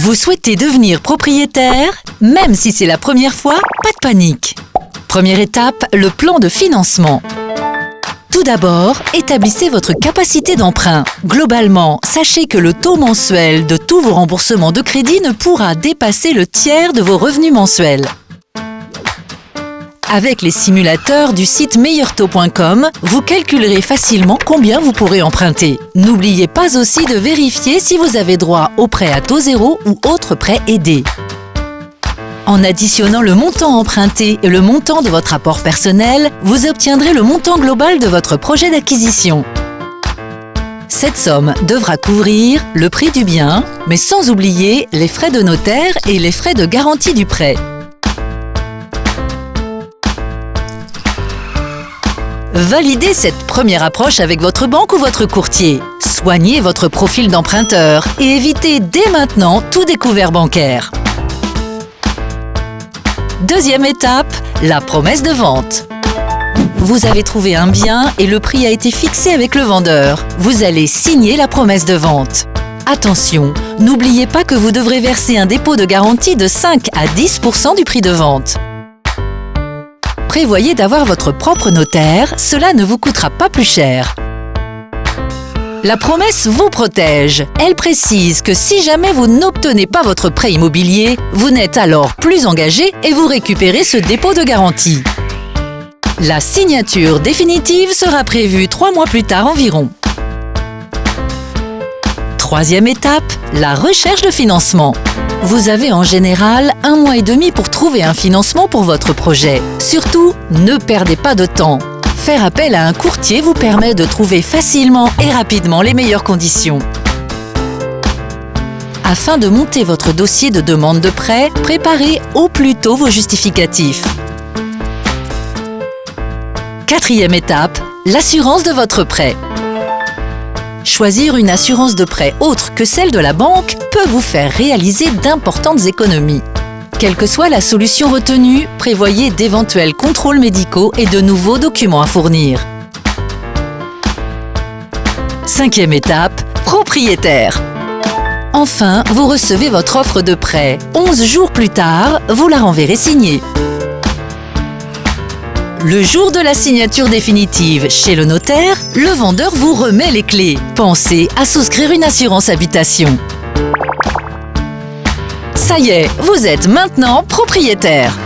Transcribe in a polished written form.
Vous souhaitez devenir propriétaire? Même si c'est la première fois, pas de panique. Première étape, le plan de financement. Tout d'abord, établissez votre capacité d'emprunt. Globalement, sachez que le taux mensuel de tous vos remboursements de crédit ne pourra dépasser le tiers de vos revenus mensuels. Avec les simulateurs du site meilleurtaux.com, vous calculerez facilement combien vous pourrez emprunter. N'oubliez pas aussi de vérifier si vous avez droit au prêt à taux zéro ou autre prêt aidé. En additionnant le montant emprunté et le montant de votre apport personnel, vous obtiendrez le montant global de votre projet d'acquisition. Cette somme devra couvrir le prix du bien, mais sans oublier les frais de notaire et les frais de garantie du prêt. Validez cette première approche avec votre banque ou votre courtier. Soignez votre profil d'emprunteur et évitez dès maintenant tout découvert bancaire. Deuxième étape, la promesse de vente. Vous avez trouvé un bien et le prix a été fixé avec le vendeur. Vous allez signer la promesse de vente. Attention, n'oubliez pas que vous devrez verser un dépôt de garantie de 5 à 10% du prix de vente. Prévoyez d'avoir votre propre notaire, cela ne vous coûtera pas plus cher. La promesse vous protège. Elle précise que si jamais vous n'obtenez pas votre prêt immobilier, vous n'êtes alors plus engagé et vous récupérez ce dépôt de garantie. La signature définitive sera prévue 3 mois plus tard environ. Troisième étape, la recherche de financement. Vous avez en général 1 mois et demi pour trouver un financement pour votre projet. Surtout, ne perdez pas de temps. Faire appel à un courtier vous permet de trouver facilement et rapidement les meilleures conditions. Afin de monter votre dossier de demande de prêt, préparez au plus tôt vos justificatifs. Quatrième étape, l'assurance de votre prêt. Choisir une assurance de prêt autre que celle de la banque peut vous faire réaliser d'importantes économies. Quelle que soit la solution retenue, prévoyez d'éventuels contrôles médicaux et de nouveaux documents à fournir. Cinquième étape, propriétaire. Enfin, vous recevez votre offre de prêt. 11 jours plus tard, vous la renverrez signée. Le jour de la signature définitive chez le notaire, le vendeur vous remet les clés. Pensez à souscrire une assurance habitation. Ça y est, vous êtes maintenant propriétaire.